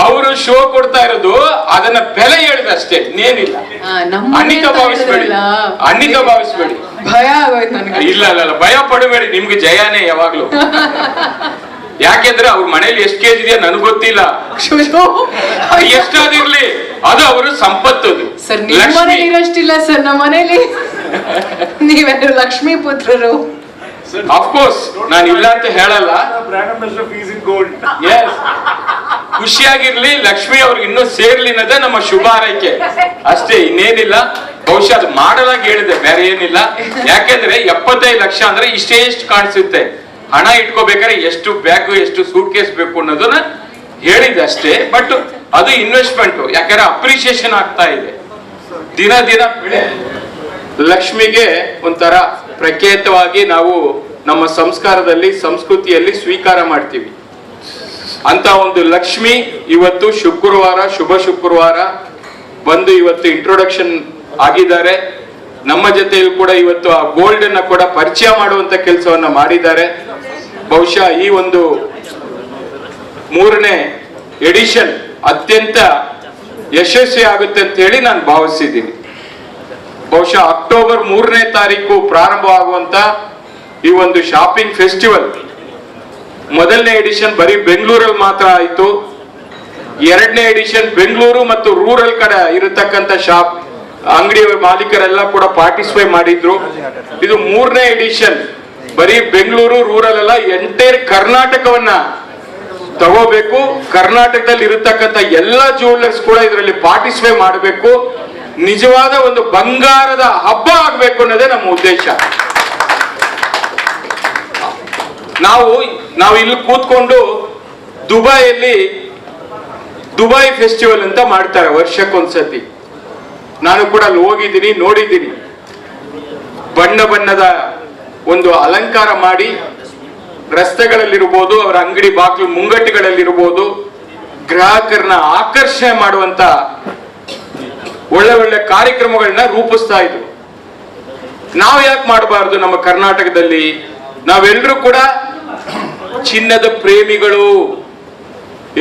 ಅವರು ಶೋ ಕೊಡ್ತಾ ಇರೋದು ಅದನ್ನ ಬೆಲೆ ಹೇಳಿದಷ್ಟೇ, ಇನ್ನೇನಿಲ್ಲ. ಅನ್ನಿತ ಭಾವಿಸ್ಬೇಡಿ, ಅನ್ನಿತ ಭಾವಿಸ್ಬೇಡಿ. ಭಯ ಆಗೋಯ್ತು ನನಗೆ. ಇಲ್ಲ ಇಲ್ಲ, ಭಯ ಪಡಬೇಡಿ, ನಿಮ್ಗೆ ಜಯಾನೇ ಯಾವಾಗ್ಲೂ. ಯಾಕೆಂದ್ರೆ ಅವ್ರ ಮನೇಲಿ ಎಷ್ಟು ಕೆಜಿ ಇದೆಯಾ ನನಗೆ ಗೊತ್ತಿಲ್ಲ, ಎಷ್ಟಾದಿರ್ಲಿ ಅದು ಅವರು ಸಂಪತ್ತು. ಸರ್ ನಿಮ್ಮ ಮನೇಲಿ ಇರೋಷ್ಟಿಲ್ಲ ಸರ್, ನಮ್ಮ ಮನೇಲಿ ನೀವೆಲ್ಲರೂ ಲಕ್ಷ್ಮೀ ಪುತ್ರರು. ಅಫ್ಕೋರ್ಸ್ ನಾನು ಇಲ್ಲ ಅಂತ ಹೇಳಲ್ಲ. ಖುಷಿಯಾಗಿರ್ಲಿ, ಲಕ್ಷ್ಮಿ ಅವ್ರಿಗೆ ಇನ್ನೂ ಸೇರ್ಲಿ ಅನ್ನೋದೇ ನಮ್ಮ ಶುಭ ಹಾರೈಕೆ ಅಷ್ಟೇ, ಇನ್ನೇನಿಲ್ಲ. ಬಹುಶಃ ಅದು ಮಾಡಲಾಗಿ ಹೇಳಿದೆ, ಬೇರೆ ಏನಿಲ್ಲ. ಯಾಕೆಂದ್ರೆ 75 ಲಕ್ಷ ಅಂದ್ರೆ ಇಷ್ಟೇ ಎಷ್ಟು ಕಾಣಿಸುತ್ತೆ. ಹಣ ಇಟ್ಕೋಬೇಕಾದ್ರೆ ಎಷ್ಟು ಬ್ಯಾಗ್ ಎಷ್ಟು ಸೂಟ್ ಕೇಸ್ ಬೇಕು ಅನ್ನೋದನ್ನ ಹೇಳಿದೆ ಅಷ್ಟೇ. ಬಟ್ ಅದು ಇನ್ವೆಸ್ಟ್ಮೆಂಟ್, ಯಾಕಂದ್ರೆ ಅಪ್ರಿಸಿಯೇಷನ್ ಆಗ್ತಾ ಇದೆ ದಿನ ದಿನ ಬೆಳೆ. ಲಕ್ಷ್ಮಿಗೆ ಒಂಥರ ಪ್ರಖ್ಯಾತವಾಗಿ ನಾವು ನಮ್ಮ ಸಂಸ್ಕಾರದಲ್ಲಿ ಸಂಸ್ಕೃತಿಯಲ್ಲಿ ಸ್ವೀಕಾರ ಮಾಡ್ತೀವಿ ಅಂತ ಒಂದು ಲಕ್ಷ್ಮಿ ಇವತ್ತು ಶುಕ್ರವಾರ, ಶುಭ ಶುಕ್ರವಾರ ಬಂದು ಇವತ್ತು ಇಂಟ್ರೊಡಕ್ಷನ್ ಆಗಿದ್ದಾರೆ. ನಮ್ಮ ಜೊತೆಯಲ್ಲಿ ಕೂಡ ಇವತ್ತು ಆ ಗೋಲ್ಡ್ ಅನ್ನ ಕೂಡ ಪರಿಚಯ ಮಾಡುವಂತ ಕೆಲಸವನ್ನ ಮಾಡಿದ್ದಾರೆ. ಬಹುಶಃ ಈ ಒಂದು 3ನೇ ಎಡಿಷನ್ ಅತ್ಯಂತ ಯಶಸ್ವಿ ಆಗುತ್ತೆ ಅಂತ ಹೇಳಿ ನಾನು ಭಾವಿಸಿದ್ದೀನಿ. ಬಹುಶಃ ಅಕ್ಟೋಬರ್ 3ನೇ ತಾರೀಕು ಪ್ರಾರಂಭವಾಗುವಂತ ಈ ಒಂದು ಶಾಪಿಂಗ್ ಫೆಸ್ಟಿವಲ್ 1ನೇ ಎಡಿಷನ್ ಬರೀ ಬೆಂಗಳೂರಲ್ಲಿ ಮಾತ್ರ ಆಯಿತು. 2ನೇ ಎಡಿಷನ್ ಬೆಂಗಳೂರು ಮತ್ತು ರೂರಲ್ ಕಡೆ ಇರತಕ್ಕಂತ ಶಾಪ್ ಅಂಗಡಿ ಮಾಲೀಕರೆಲ್ಲ ಕೂಡ ಪಾರ್ಟಿಸಿಪೇಟ್ ಮಾಡಿದ್ರು. ಇದು 3ನೇ ಎಡಿಷನ್ ಬರೀ ಬೆಂಗಳೂರು ರೂರಲ್ ಅಲ್ಲ, ಎಂಟೈರ್ ಕರ್ನಾಟಕವನ್ನ ತಗೋಬೇಕು. ಕರ್ನಾಟಕದಲ್ಲಿ ಇರತಕ್ಕಂತ ಎಲ್ಲ ಜ್ಯುವೆಲ್ಲರ್ಸ್ ಕೂಡ ಇದರಲ್ಲಿ ಪಾರ್ಟಿಸಿಪೇಟ್ ಮಾಡಬೇಕು. ನಿಜವಾದ ಒಂದು ಬಂಗಾರದ ಹಬ್ಬ ಆಗ್ಬೇಕು ಅನ್ನೋದೇ ನಮ್ಮ ಉದ್ದೇಶ. ನಾವು ಇಲ್ಲಿ ಕೂತ್ಕೊಂಡು ದುಬೈ ಫೆಸ್ಟಿವಲ್ ಅಂತ ಮಾಡ್ತಾರೆ ವರ್ಷಕ್ಕೊಂದ್ಸತಿ. ನಾನು ಕೂಡ ಅಲ್ಲಿ ಹೋಗಿದ್ದೀನಿ, ನೋಡಿದ್ದೀನಿ. ಬಣ್ಣ ಬಣ್ಣದ ಒಂದು ಅಲಂಕಾರ ಮಾಡಿ ರಸ್ತೆಗಳಲ್ಲಿರ್ಬೋದು, ಅವರ ಅಂಗಡಿ ಬಾಗಿಲು ಮುಂಗಟ್ಟುಗಳಲ್ಲಿರ್ಬೋದು, ಗ್ರಾಹಕರನ್ನ ಆಕರ್ಷಣೆ ಮಾಡುವಂತ ಒಳ್ಳೆ ಒಳ್ಳೆ ಕಾರ್ಯಕ್ರಮಗಳನ್ನ ರೂಪಿಸ್ತಾ ಇದ್ರು. ನಾವು ಯಾಕೆ ಮಾಡಬಾರ್ದು? ನಮ್ಮ ಕರ್ನಾಟಕದಲ್ಲಿ ನಾವೆಲ್ಲರೂ ಕೂಡ ಚಿನ್ನದ ಪ್ರೇಮಿಗಳು.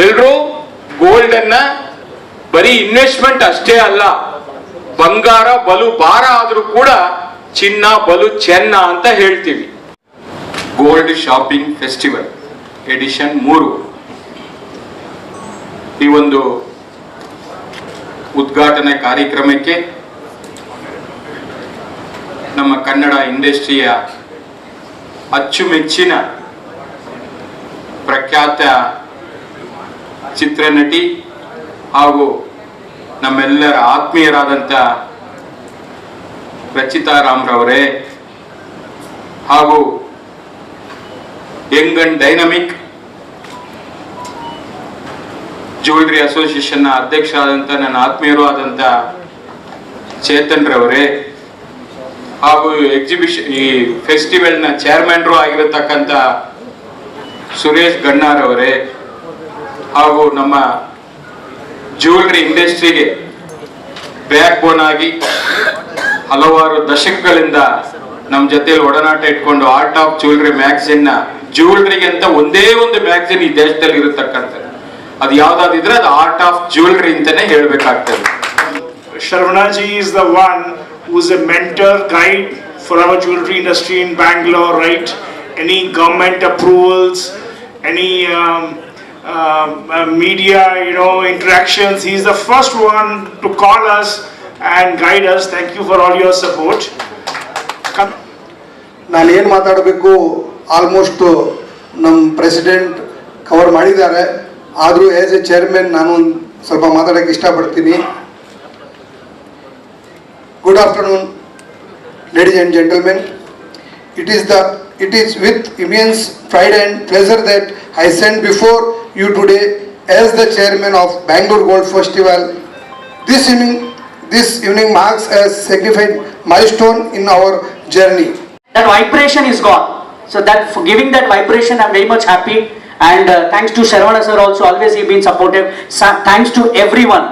ಎಲ್ರೂ ಗೋಲ್ಡ್ ಅನ್ನ ಬರೀ ಇನ್ವೆಸ್ಟ್ಮೆಂಟ್ ಅಷ್ಟೇ ಅಲ್ಲ, ಬಂಗಾರ ಬಲು ಭಾರ ಆದ್ರೂ ಕೂಡ ಚಿನ್ನ ಬಲು ಚೆನ್ನ ಅಂತ ಹೇಳ್ತೀವಿ. ಗೋಲ್ಡ್ ಶಾಪಿಂಗ್ ಫೆಸ್ಟಿವಲ್ ಎಡಿಷನ್ 3 ಈ ಒಂದು ಉದ್ಘಾಟನೆ ಕಾರ್ಯಕ್ರಮಕ್ಕೆ ನಮ್ಮ ಕನ್ನಡ ಇಂಡಸ್ಟ್ರಿಯ ಅಚ್ಚುಮೆಚ್ಚಿನ ಪ್ರಖ್ಯಾತ ಚಿತ್ರನಟಿ ಹಾಗೂ ನಮ್ಮೆಲ್ಲರ ಆತ್ಮೀಯರಾದಂಥ ರಚಿತಾ ರಾಮ್ರವರೇ ಹಾಗೂ ಯಂಗ್ ಅಂಡ್ ಡೈನಮಿಕ್ ಜ್ಯುವೆಲರಿ ಅಸೋಸಿಯೇಷನ್ನ ಅಧ್ಯಕ್ಷರಾದಂಥ ನನ್ನ ಆತ್ಮೀಯರು ಆದಂಥ ಚೇತನ್ ರವರೇ ಹಾಗೂ ಎಕ್ಸಿಬಿಷನ್ ಈ ಫೆಸ್ಟಿವಲ್ನ ಚೇರ್ಮನ್ರು ಆಗಿರತಕ್ಕಂಥ ಸುರೇಶ್ ಗಣ್ಣಾರವರೇ ಹಾಗೂ ನಮ್ಮ ಜ್ಯುವೆಲರಿ ಇಂಡಸ್ಟ್ರಿಗೆ ಬ್ಯಾಕ್ ಬೋನ್ ಆಗಿ ಹಲವಾರು ದಶಕಗಳಿಂದ ನಮ್ಮ ಜೊತೆಯಲ್ಲಿ ಒಡನಾಟ ಇಟ್ಕೊಂಡು ಆರ್ಟ್ ಆಫ್ ಜ್ಯುವೆಲರಿ ಮ್ಯಾಗಝಿನ್ ಜ್ಯುವೆಲರಿಗೆ ಅಂತ ಒಂದೇ ಒಂದು ಮ್ಯಾಗಝಿನ್ ಈ ದೇಶದಲ್ಲಿ ಇರತಕ್ಕಂಥದ್ದು. ಅದು ಯಾವ್ದಾದಿದ್ರೆ ಅದು ಆರ್ಟ್ ಆಫ್ ಜ್ಯುವೆಲರಿ ಅಂತಾನೆ ಹೇಳ್ಬೇಕಾಗ್ತದೆ. Sharvanaji is the one who's a mentor, guide for our jewelry industry in Bangalore, right? Any government approvals, any media, interactions. He's the first one to call us and guide us. Thank you for all your support. ನಾನು ಏನು ಮಾತಾಡಬೇಕು almost ನಮ್ಮ president cover ಮಾಡಿದ್ದಾರೆ. ಆದರೂ as A chairman ನಾನು ಸ್ವಲ್ಪ ಮಾತಾಡೋಕ್ಕೆ ಇಷ್ಟಪಡ್ತೀನಿ. Good afternoon, ladies and gentlemen. It is with immense pride and pleasure that I stand before you today as the chairman of Bangalore Gold Festival. This evening marks a significant milestone in our journey. That vibration is gone. So that for giving that vibration, I'm very much happy. And thanks to Sharvana sir also, always he been supportive. Thanks to everyone.